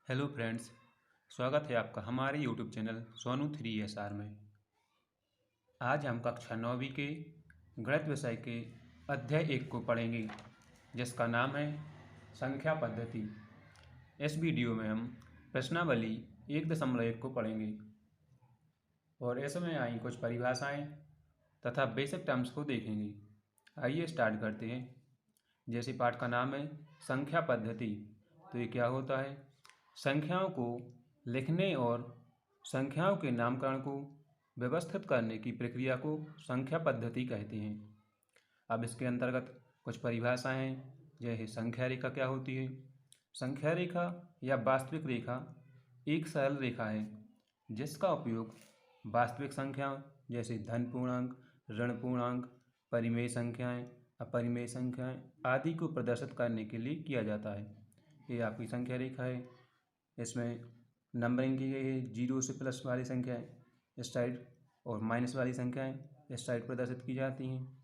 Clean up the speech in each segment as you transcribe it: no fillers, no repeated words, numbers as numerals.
Hello friends, स्वागत है आपका हमारे यूट्यूब चैनल सोनू 3SR में। आज हम कक्षा 9वीं के गणित विषय के अध्याय 1 को पढ़ेंगे, जिसका नाम है संख्या पद्धति। इस वीडियो में हम प्रश्नावली 1.1 को पढ़ेंगे और इसमें आई कुछ परिभाषाएं तथा बेसिक टर्म्स को देखेंगे। आइए स्टार्ट करते हैं। जैसे पाठ का नाम है संख्या पद्धति, तो ये क्या होता है? संख्याओं को लिखने और संख्याओं के नामकरण को व्यवस्थित करने की प्रक्रिया को संख्या पद्धति कहते हैं। अब इसके अंतर्गत कुछ परिभाषाएं हैं। जैसे संख्या रेखा क्या होती है? संख्या रेखा या वास्तविक रेखा एक सरल रेखा है जिसका उपयोग वास्तविक संख्याओं जैसे धन पूर्णांक, ऋण पूर्णांक, परिमेय संख्याएं, अपरिमेय संख्याएं आदि को प्रदर्शित करने के लिए किया जाता है। ये आपकी संख्या रेखा है। इसमें नंबरिंग की गई है। 0 से प्लस वाली संख्याएं इस साइड और माइनस वाली संख्याएं इस साइड प्रदर्शित की जाती हैं।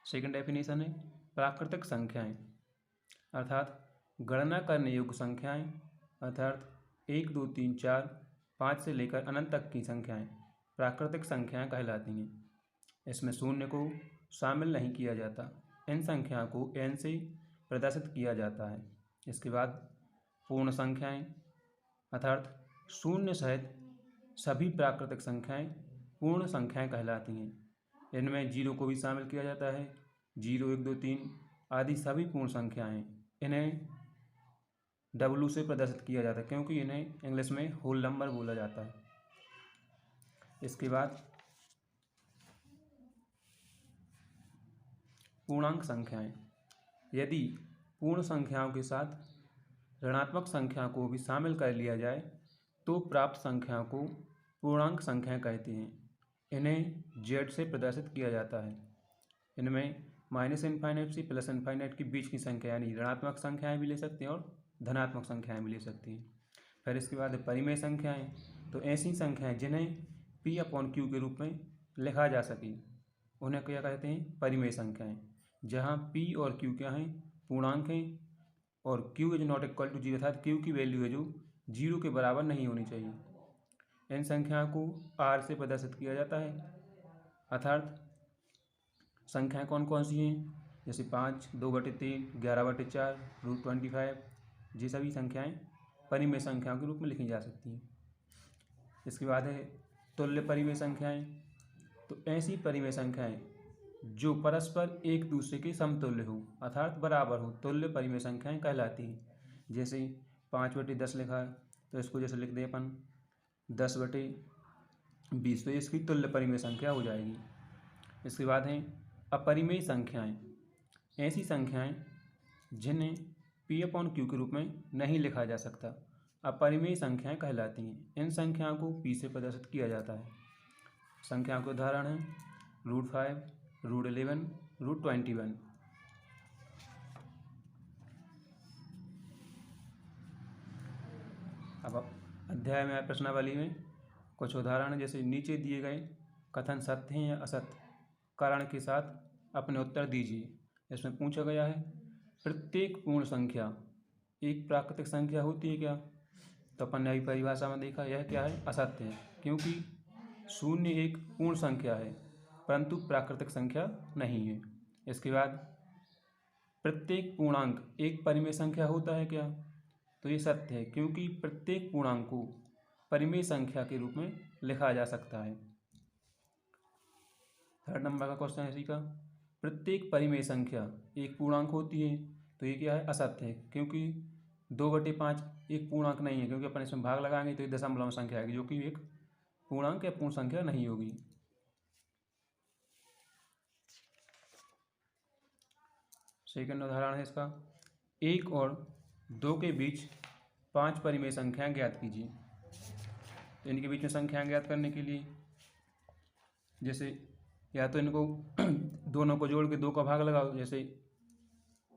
सेकंड डेफिनेशन है प्राकृतिक संख्याएं, अर्थात गणना करने योग्य संख्याएं, अर्थात 1, 2, 3, 4, 5 से लेकर अनंत तक की संख्याएं प्राकृतिक संख्याएं कहलाती हैं। इसमें शून्य को शामिल नहीं किया जाता। इन संख्याओं को n से प्रदर्शित किया जाता है। इसके बाद पूर्ण संख्याएं, अर्थात शून्य सहित सभी प्राकृतिक संख्याएं पूर्ण संख्याएं कहलाती हैं। इनमें 0 को भी शामिल किया जाता है। 0, 1, 2, 3 आदि सभी पूर्ण संख्याएं हैं। इन्हें W से प्रदर्शित किया जाता है क्योंकि इन्हें इंग्लिश में होल नंबर बोला जाता है। इसके बाद पूर्णांक संख्याएं, यदि पूर्ण संख्याओं के साथ ऋणात्मक संख्या को भी शामिल कर लिया जाए तो प्राप्त संख्याओं को पूर्णांक संख्याएं कहते हैं। इन्हें Z से प्रदर्शित किया जाता है। इनमें -∞ से +∞ के बीच की संख्या यानी ऋणात्मक संख्याएं भी ले सकते हैं और धनात्मक संख्याएं भी ले सकते हैं। फिर इसके बाद परिमेय संख्याएं, तो ऐसी संख्याएं जिन्हें P/Q के रूप में लिखा जा सके उन्हें क्या कहते हैं? परिमेय संख्याएं। जहां P और Q क्या हैं? पूर्णांक हैं और Q is not equal to 0, अर्थात Q की वैल्यू है जो 0 के बराबर नहीं होनी चाहिए। इन संख्याओं को R से प्रदर्शित किया जाता है, अर्थात संख्याएं कौन कौन सी हैं? जैसे 5, 2/3, 11/4, √25, ये सभी संख्याएं परिमेय संख्याओं के रूप में लिखी जा सकती हैं। इसके बाद है तुल्य परिमेय संख्याएं, तो ऐसी परिमेय संख्याएं जो परस्पर एक दूसरे के समतुल्य हो, अर्थात बराबर हो, तुल्य परिमेय संख्याएं कहलाती हैं। जैसे 5/10 लिखा है तो इसको जैसे लिख दें अपन 10/20, तो इसकी तुल्य परिमेय संख्या हो जाएगी। इसके बाद हैं अपरिमेय संख्याएं, ऐसी संख्याएं जिन्हें P/Q के रूप में नहीं लिखा जा सकता, अपरिमेय संख्याएं कहलाती हैं। इन संख्याओं को P से प्रदर्शित किया जाता है। संख्याओं के उदाहरण हैं √5, √11, √21। अब अध्याय में प्रश्नावली में कुछ उदाहरण जैसे नीचे दिए गए कथन सत्य हैं या असत्य कारण के साथ अपने उत्तर दीजिए। इसमें पूछा गया है प्रत्येक पूर्ण संख्या एक प्राकृतिक संख्या होती है क्या? तो अपन ने अभी परिभाषा में देखा यह क्या है? असत्य है, क्योंकि शून्य एक पूर्ण संख्या है परंतु प्राकृतिक संख्या नहीं है। इसके बाद प्रत्येक पूर्णांक एक परिमेय संख्या होता है क्या? तो ये सत्य है, क्योंकि प्रत्येक पूर्णांक को परिमेय संख्या के रूप में लिखा जा सकता है। थर्ड नंबर का क्वेश्चन है इसी का, प्रत्येक परिमेय संख्या एक पूर्णांक होती है, तो ये क्या है? असत्य है, क्योंकि 2/5 एक पूर्णांक नहीं है, क्योंकि अपन इसमें भाग लगाएंगे तो ये दशमलव संख्या आएगी जो कि एक पूर्णांक या पूर्ण संख्या नहीं होगी। सेकंड उदाहरण है इसका, 1 और 2 के बीच 5 परिमेय संख्याएं ज्ञात कीजिए। तो इनके बीच में संख्याएं ज्ञात करने के लिए जैसे या तो इनको दोनों को जोड़ के 2 का भाग लगाओ। जैसे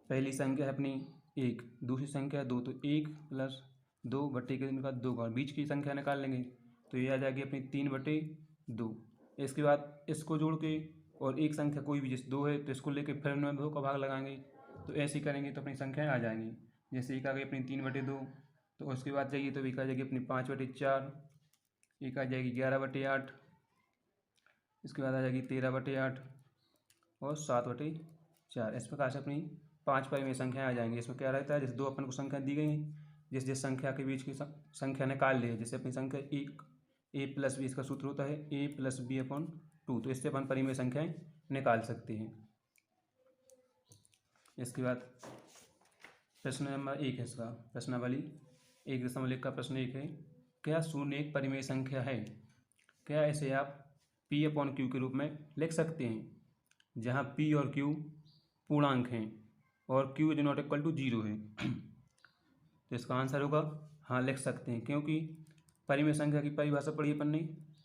पहली संख्या है अपनी 1, दूसरी संख्या 2, तो 1 + 2 बट्टे के बाद 2 का बीच की संख्या निकाल लेंगे तो ये आ जाएगी अपनी 3/2। इसके बाद इसको जोड़ के और एक संख्या कोई भी जैसे 2 है तो इसको लेके फिर इनमें 2 का भाग लगाएंगे तो ऐसे करेंगे तो अपनी संख्याएँ आ जाएंगी। जैसे एक आ गई अपनी 3/2, तो उसके बाद चाहिए तो एक आ जाएगी अपनी 5/4, एक आ जाएगी 11/8, इसके बाद आ जाएगी 13/8 और 7/4। इस प्रकार से अपनी 5 परिमेय संख्याएँ आ जाएंगी। इसमें क्या रहता है, जैसे दो अपन को संख्या दी गई हैं, जिस संख्या के बीच की संख्या निकाल ली है, जैसे अपनी संख्या एक a+b, इसका सूत्र होता है a+b/2, तो इससे अपन परिमेय संख्याएँ निकाल सकते हैं। इसके बाद प्रश्न नंबर 1 है इसका, प्रश्नावली 1.1 का प्रश्न 1 है, क्या 0 एक परिमेय संख्या है? क्या इसे आप p/q के रूप में लिख सकते हैं, जहाँ p और q पूर्णांक हैं और q ≠ 0 है? तो इसका आंसर होगा हाँ, लिख सकते हैं, क्योंकि परिमेय संख्या की परिभाषा पढ़ी अपन ने,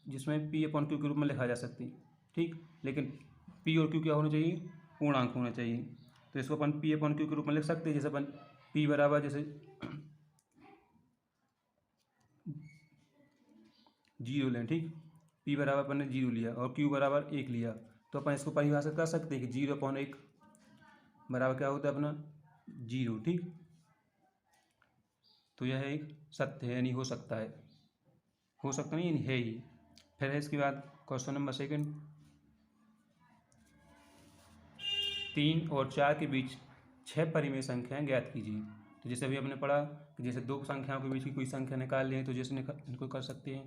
जिसमें p/q के रूप में लिखा जा सकती है, ठीक। लेकिन p और q क्या होना चाहिए? पूर्णांक होना चाहिए। तो इसको अपन p/q के रूप में लिख सकते हैं, जैसे अपन p बराबर जैसे 0 लें, ठीक। p बराबर अपन ने 0 लिया और q बराबर 1 लिया, तो अपन इसको परिभाषित कर सकते हैं कि 0/1 बराबर क्या होता है अपना 0, ठीक। तो यह एक सत्य है, यानी हो सकता है, हो सकता नहीं यानी है ही। फिर है इसके बाद क्वेश्चन नंबर 2, 3 और 4 के बीच 6 परिमेय संख्याएं ज्ञात कीजिए। तो जैसे अभी हमने पढ़ा कि जैसे दो संख्याओं के बीच की कोई संख्या निकाल लें, तो जैसे इनको कर सकते हैं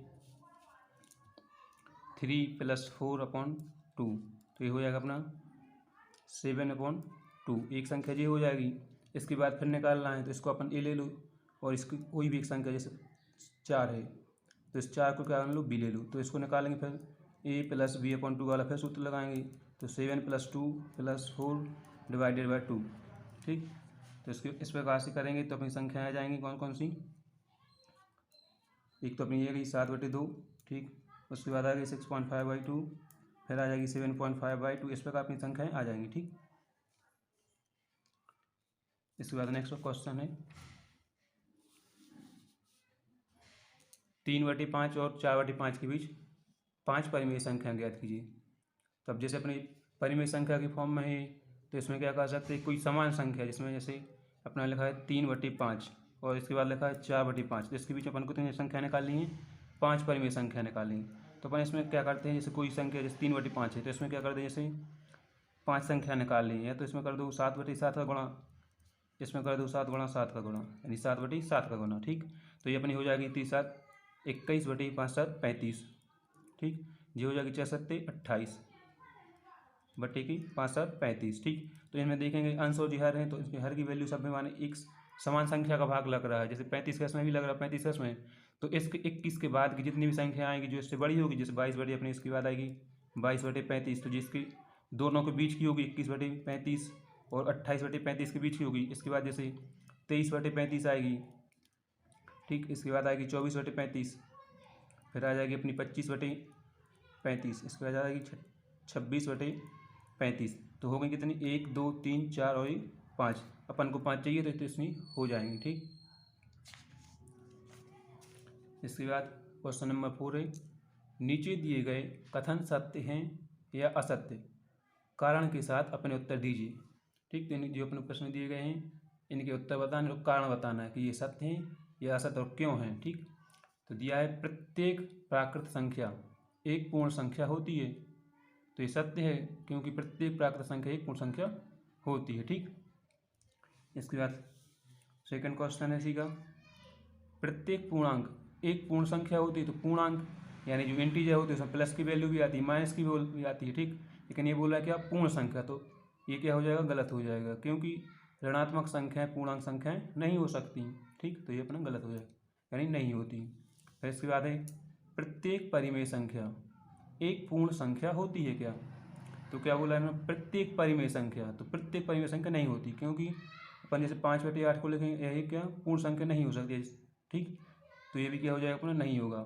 3 + 4/2, तो ये हो जाएगा अपना 7/2, एक संख्या ये हो जाएगी। इसके बाद फिर निकालना है, तो इसको अपन a ले लो, और इसकी कोई भी एक संख्या जैसे 4 है, तो इस 4 को क्या कर लो, b ले लो, तो इसको निकालेंगे, फिर a + b/2 वाला फिर सूत्र लगाएंगे, तो 7 + 2 + 4/2, ठीक। तो इसके इस प्रकार से करेंगे तो अपनी संख्याएँ आ जाएंगी कौन कौन सी। एक तो अपनी ये गई 7/2, ठीक। उसके बाद आ गई 6.5/2, फिर आ जाएगी 7.5/2, इस प्रकार अपनी संख्याएँ आ जाएंगी, ठीक। इसके बाद नेक्स्ट क्वेश्चन है 3/5 और 4/5 के बीच 5 परिमेय संख्या ज्ञात कीजिए। तब जैसे अपनी परिमेय संख्या के फॉर्म में है, तो इसमें क्या कर सकते हैं, कोई समान संख्या, जिसमें जैसे अपना लिखा है 3/5 और इसके बाद लिखा है 4/5, तो इसके बीच अपन को कितनी संख्या निकालनी है, 5 परिमेय संख्या निकालनी है। तो अपन इसमें क्या करते हैं, जैसे कोई संख्या जैसे 3/5 है, तो इसमें क्या करते हैं, जैसे 5 संख्या निकाल ली है, तो इसमें कर दो 7/7 का गुणा, इसमें कर दो 7 × 7 का गुणा, यानी 7/7 का गुणा, ठीक। तो ये अपनी हो जाएगी 3×7 21/5 35, ठीक। ये हो जाएगी 4×7 28 बटे की 5×7 35, ठीक। तो इनमें देखेंगे अंश और हर हैं, तो इसके हर की वैल्यू सब में माने एक समान संख्या का भाग लग रहा है, जैसे 35 का इसमें भी लग रहा है 35 का इसमें, तो इसके 21 के बाद की जितनी भी संख्या आएगी जो इससे बड़ी होगी, जैसे 22 बटे अपनी इसके बाद आएगी 22/35, तो जिसकी दोनों के बीच की होगी 21/35 और 28/35 के बीच की होगी। इसके बाद जैसे 23/35 आएगी, ठीक। इसके बाद आएगी 24/35, फिर आ जाएगी अपनी 25/35, इसके बाद आ जाएगी 26/35, तो हो गई कितनी 1 2 3 4 और 5, अपन को 5 चाहिए तो इसमें हो जाएंगे, ठीक। इसके बाद क्वेश्चन नंबर 4 है, नीचे दिए गए कथन सत्य हैं या असत्य, कारण के साथ अपने उत्तर दीजिए, ठीक। तो जो अपने प्रश्न दिए गए हैं इनके उत्तर बताने और कारण बताना है कि ये सत्य हैं या असत्य और क्यों हैं, ठीक। तो दिया है प्रत्येक प्राकृत संख्या एक पूर्ण संख्या होती है, तो ये सत्य है, क्योंकि प्रत्येक प्राकृत संख्या एक पूर्ण संख्या होती है, ठीक। इसके बाद सेकंड क्वेश्चन है इसी का, प्रत्येक पूर्णांक एक पूर्ण संख्या होती है, तो पूर्णांक यानी जो इंटीजर होती है उसमें प्लस की वैल्यू भी आती है, माइनस की भी आती है, ठीक। लेकिन ये बोल रहा है क्या, पूर्ण संख्या, तो ये क्या हो जाएगा, गलत हो जाएगा, क्योंकि ऋणात्मक संख्याएं पूर्णांक संख्याएं नहीं हो सकती, ठीक। तो ये अपना गलत हो जाएगा, यानी नहीं होती। फिर इसके बाद है प्रत्येक परिमेय संख्या एक पूर्ण संख्या होती है क्या, तो क्या बोला है ना, प्रत्येक परिमेय संख्या, तो प्रत्येक परिमेय संख्या नहीं होती, क्योंकि अपन जैसे 5/8 को लिखेंगे, यही क्या पूर्ण संख्या नहीं हो सकती, ठीक। तो ये भी क्या हो जाएगा अपना नहीं होगा।